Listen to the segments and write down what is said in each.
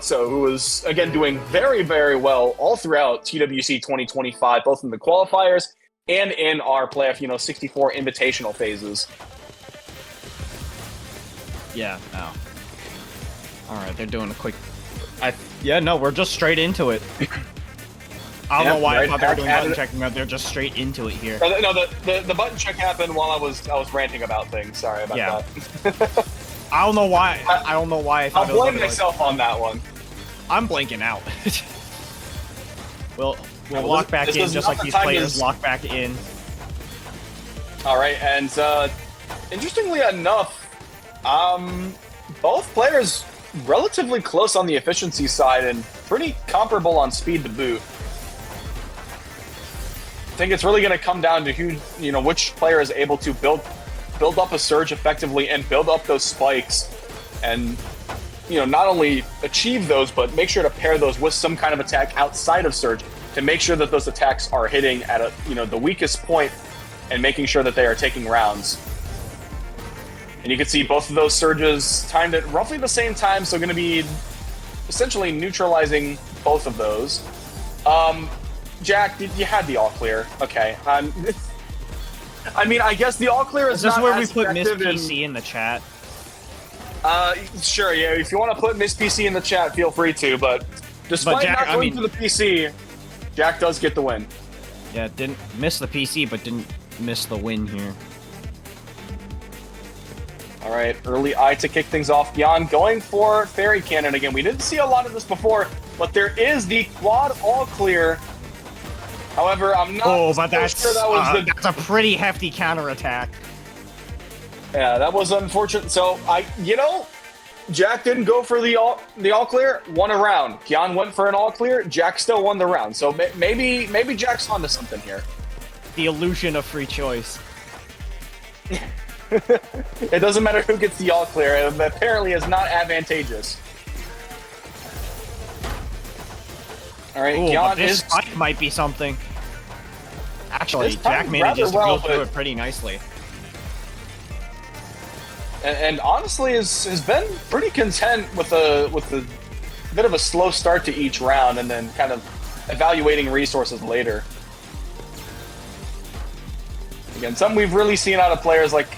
So, who was, again, doing very, very well all throughout TWC 2025, both in the qualifiers and in our playoff, 64 invitational phases. Yeah, no. Alright, they're doing a quick... Yeah, no, we're just straight into it. I don't know why I thought they were doing button checking, but they're just straight into it here. No, the button check happened while I was ranting about things. Sorry about that. I don't know why. I don't know why I thought I'll blame myself on that one. I'm blanking out. we'll lock back in just like these players lock back in. Alright, and interestingly enough, both players relatively close on the efficiency side and pretty comparable on speed to boot. I think it's really going to come down to who, which player is able to build up a surge effectively and build up those spikes and, not only achieve those, but make sure to pair those with some kind of attack outside of surge to make sure that those attacks are hitting at the weakest point and making sure that they are taking rounds. And you can see both of those surges timed at roughly the same time, so going to be essentially neutralizing both of those. Jack, you had the all clear. Okay. I mean, I guess the all clear is not where we put Miss PC in the chat. Sure, yeah. If you want to put Miss PC in the chat, feel free to. But despite Jack, not going for the PC, Jack does get the win. Yeah, didn't miss the PC, but didn't miss the win here. All right, early eye to kick things off. GYAN going for Fairy Cannon again. We didn't see a lot of this before, but there is the quad all clear. However, I'm not sure that was that's a pretty hefty counterattack. Yeah, that was unfortunate. So Jack didn't go for the all clear, won a round. GYAN went for an all clear, Jack still won the round. So maybe Jack's onto something here. The illusion of free choice. It doesn't matter who gets the all clear. It apparently is not advantageous. All right, this spike might be something. Actually, Jack manages to go through it pretty nicely. And honestly, has been pretty content with a bit of a slow start to each round, and then kind of evaluating resources later. Again, something we've really seen out of players like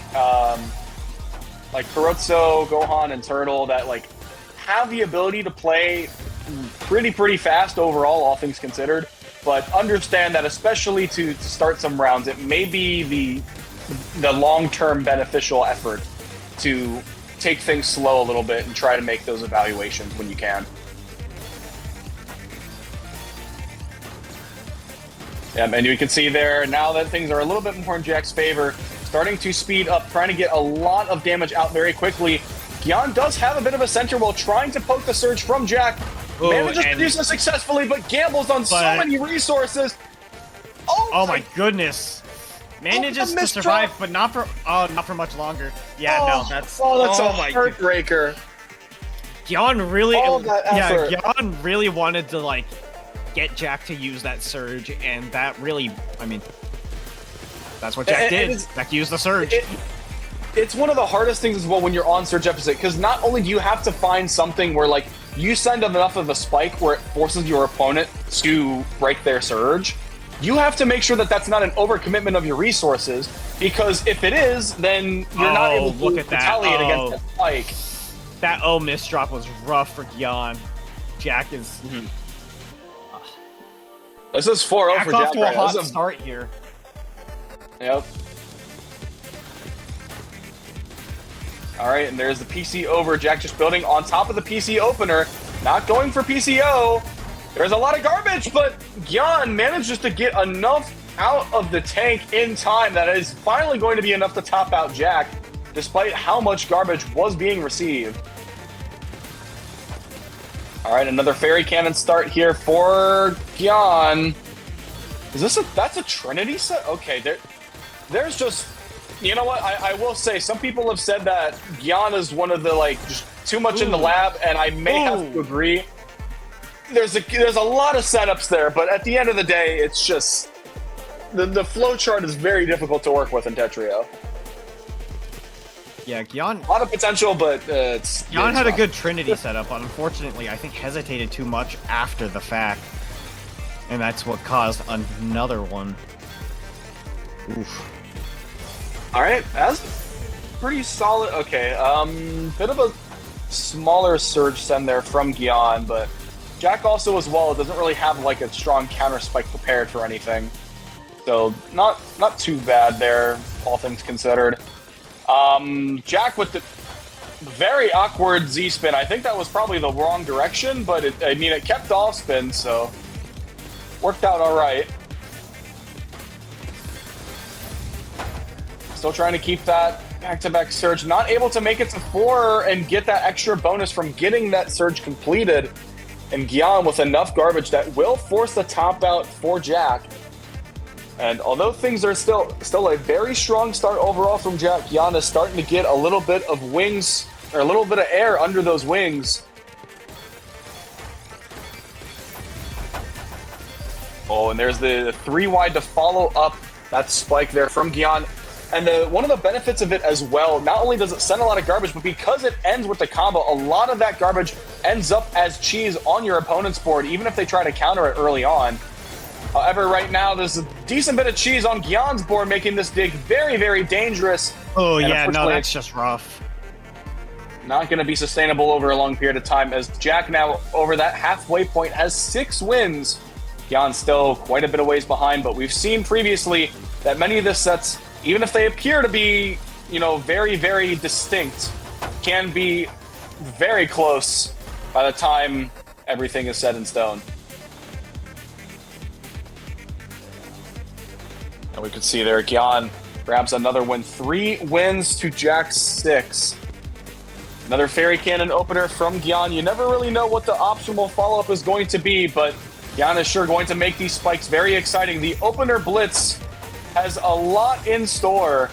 Kurotso, Gohan, and Turtle that have the ability to play pretty fast overall, all things considered, but understand that especially to start some rounds, it may be the long-term beneficial effort to take things slow a little bit and try to make those evaluations when you can. Yeah, and you can see there, now that things are a little bit more in Jack's favor, starting to speed up, trying to get a lot of damage out very quickly. GYAN does have a bit of a center while trying to poke the surge from Jack. Manages to do so successfully, but gambles on so many resources. Oh my goodness. Manages to survive, but not for much longer. Yeah, no, that's a heartbreaker. GYAN really, effort. GYAN really wanted to get Jack to use that surge, and that really, that's what Jack did. Jack used the surge. It's one of the hardest things as well when you're on surge episode, because not only do you have to find something where you send enough of a spike where it forces your opponent to break their surge, you have to make sure that that's not an overcommitment of your resources, because if it is, then you're not able to retaliate against that spike. That miss drop was rough for GYAN. Jack is... This is 4-0 for Jack right now. Hot start here. Yep. Alright, and there's the PC over. Jack just building on top of the PC opener. Not going for PCO. There's a lot of garbage, but GYAN manages to get enough out of the tank in time that is finally going to be enough to top out Jack, despite how much garbage was being received. Alright, another Fairy Cannon start here for GYAN. That's a Trinity set? Okay, there's just... You know what? I will say, some people have said that GYAN is one of the, just too much in the lab, and I may have to agree. There's a lot of setups there, but at the end of the day, it's just... The flow chart is very difficult to work with in Tetrio. Yeah, GYAN. A lot of potential, but GYAN had a good Trinity setup, but unfortunately, I think hesitated too much after the fact. And that's what caused another one. Oof. Alright, that's pretty solid. Okay, bit of a smaller surge send there from GYAN, but Jack also as well doesn't really have like a strong counter spike prepared for anything. So not too bad there, all things considered. Jack with the very awkward Z-spin. I think that was probably the wrong direction, but it kept off spin, so worked out all right. Still trying to keep that back-to-back surge. Not able to make it to 4 and get that extra bonus from getting that surge completed. And GYAN with enough garbage that will force the top out for Jack. And although things are still a very strong start overall from Jack, GYAN is starting to get a little bit of wings, or a little bit of air under those wings. Oh, and there's the 3 wide to follow up that spike there from GYAN. And one of the benefits of it as well, not only does it send a lot of garbage, but because it ends with the combo, a lot of that garbage ends up as cheese on your opponent's board, even if they try to counter it early on. However, right now, there's a decent bit of cheese on GYAN's board, making this dig very, very dangerous. Oh, yeah, no, that's just rough. Not going to be sustainable over a long period of time, as Jack now, over that halfway point, has 6 wins. GYAN's still quite a bit of ways behind, but we've seen previously that many of the sets, even if they appear to be, very, very distinct, can be very close by the time everything is set in stone. And we could see there, GYAN grabs another win. 3 wins to Jack's 6. Another Fairy Cannon opener from GYAN. You never really know what the optimal follow-up is going to be, but GYAN is sure going to make these spikes very exciting. The opener blitz has a lot in store.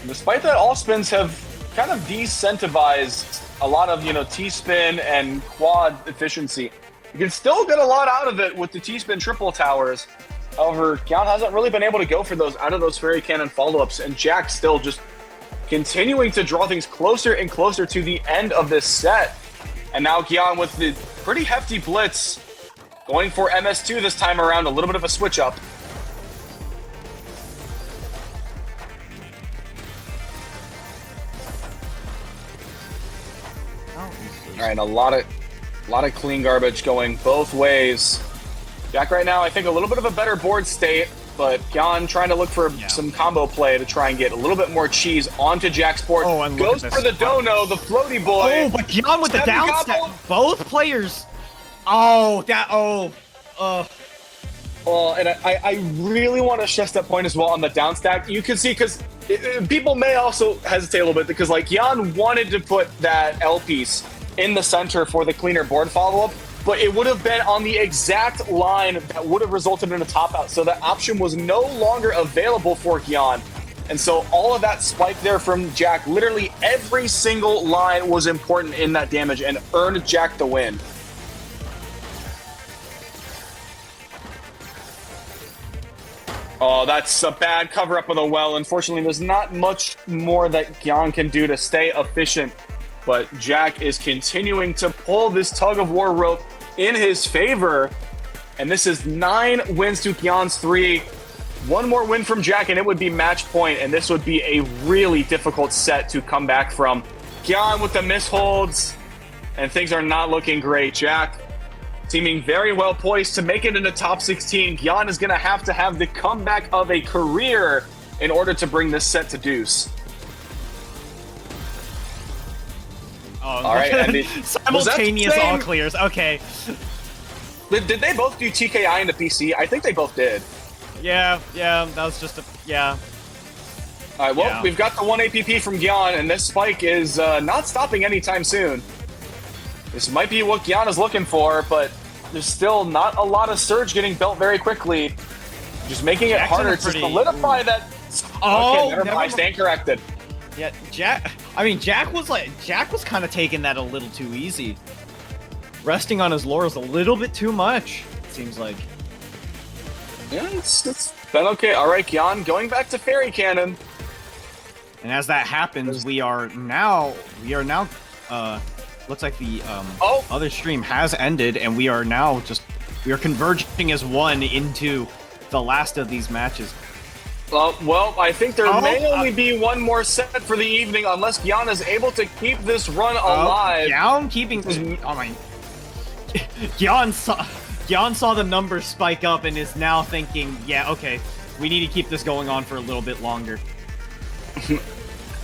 Despite that, all spins have kind of decentivized a lot of, T-spin and quad efficiency. You can still get a lot out of it with the T-spin triple towers. However, GYAN hasn't really been able to go for those out of those Fairy Cannon follow-ups, and Jack still just continuing to draw things closer and closer to the end of this set. And now GYAN with the pretty hefty blitz, going for MS2 this time around, a little bit of a switch up. All right, a lot of clean garbage going both ways. Jack right now, I think a little bit of a better board state, but GYAN trying to look for some combo play to try and get a little bit more cheese onto Jack's board. Oh, and goes for the dono, the floaty boy. Oh, but GYAN with the down stack. Both players. Oh, and I really want to stress that point as well on the down stack. You can see, because people may also hesitate a little bit, because like GYAN wanted to put that L piece in the center for the cleaner board follow-up, but it would have been on the exact line that would have resulted in a top out. So that option was no longer available for GYAN. And so all of that spike there from Jack, literally every single line was important in that damage and earned Jack the win. Oh, that's a bad cover-up of the well. Unfortunately, there's not much more that GYAN can do to stay efficient. But Jack is continuing to pull this tug-of-war rope in his favor. And this is 9 wins to GYAN's 3. One more win from Jack, and it would be match point. And this would be a really difficult set to come back from. GYAN with the misholds, and things are not looking great. Jack seeming very well poised to make it into top 16. GYAN is going to have the comeback of a career in order to bring this set to deuce. Oh, all right, Andy. Simultaneous all clears. Okay. Did they both do TKI into PC? I think they both did. Yeah, that was just a... Yeah. All right, well, we've got the 1 APP from GYAN, and this spike is not stopping anytime soon. This might be what GYAN is looking for, but there's still not a lot of surge getting built very quickly. Just making it harder to solidify that... Oh, okay, never mind, stand corrected. Yeah, Jack was kind of taking that a little too easy. Resting on his laurels a little bit too much, it seems like. Yeah, it's been okay. All right, GYAN going back to Fairy Cannon. And as that happens, we are now, looks like the other stream has ended, and we are now we are converging as one into the last of these matches. Well, I think there may only be one more set for the evening, unless GYAN is able to keep this run alive. GYAN keeping, oh my, GYAN saw the numbers spike up and is now thinking, yeah, okay, we need to keep this going on for a little bit longer.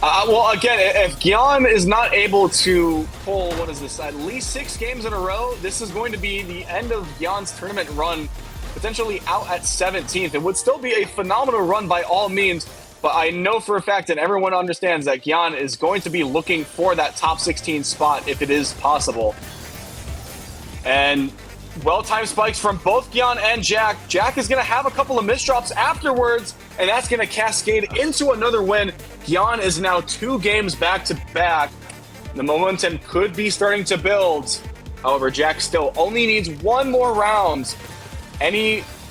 Well, again, if GYAN is not able to pull, what is this, at least 6 games in a row, this is going to be the end of GYAN's tournament run, potentially out at 17th. It would still be a phenomenal run by all means, but I know for a fact, and everyone understands, that GYAN is going to be looking for that top 16 spot if it is possible. And well-timed spikes from both GYAN and Jack. Jack is going to have a couple of misdrops afterwards, and that's going to cascade into another win. GYAN is now 2 games back-to-back. The momentum could be starting to build. However, Jack still only needs 1 more round.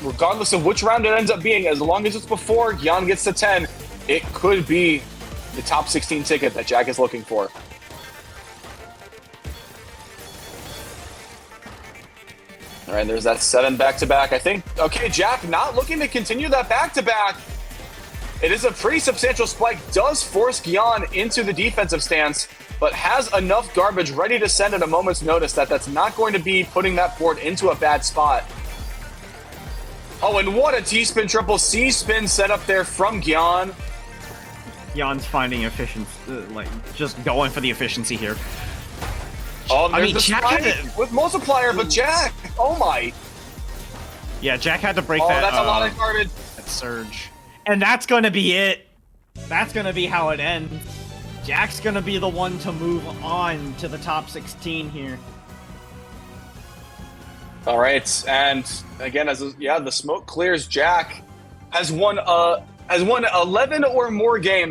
Regardless of which round it ends up being, as long as it's before GYAN gets to 10, it could be the top 16 ticket that Jack is looking for. All right, there's that 7 back-to-back. I think, okay, Jack not looking to continue that back-to-back. It is a pretty substantial spike, does force GYAN into the defensive stance, but has enough garbage ready to send at a moment's notice that that's not going to be putting that board into a bad spot. Oh, and what a T-spin triple C-spin set up there from GYAN. GYAN's finding efficiency, like, just going for the efficiency here. Oh, there's the spike with multiplier, but Jack, oh my. Yeah, Jack had to break that. Oh, that's a lot of garbage. That surge. And that's going to be it. That's going to be how it ends. Jack's going to be the one to move on to the top 16 here. All right, and again, the smoke clears. Jack has won 11 or more games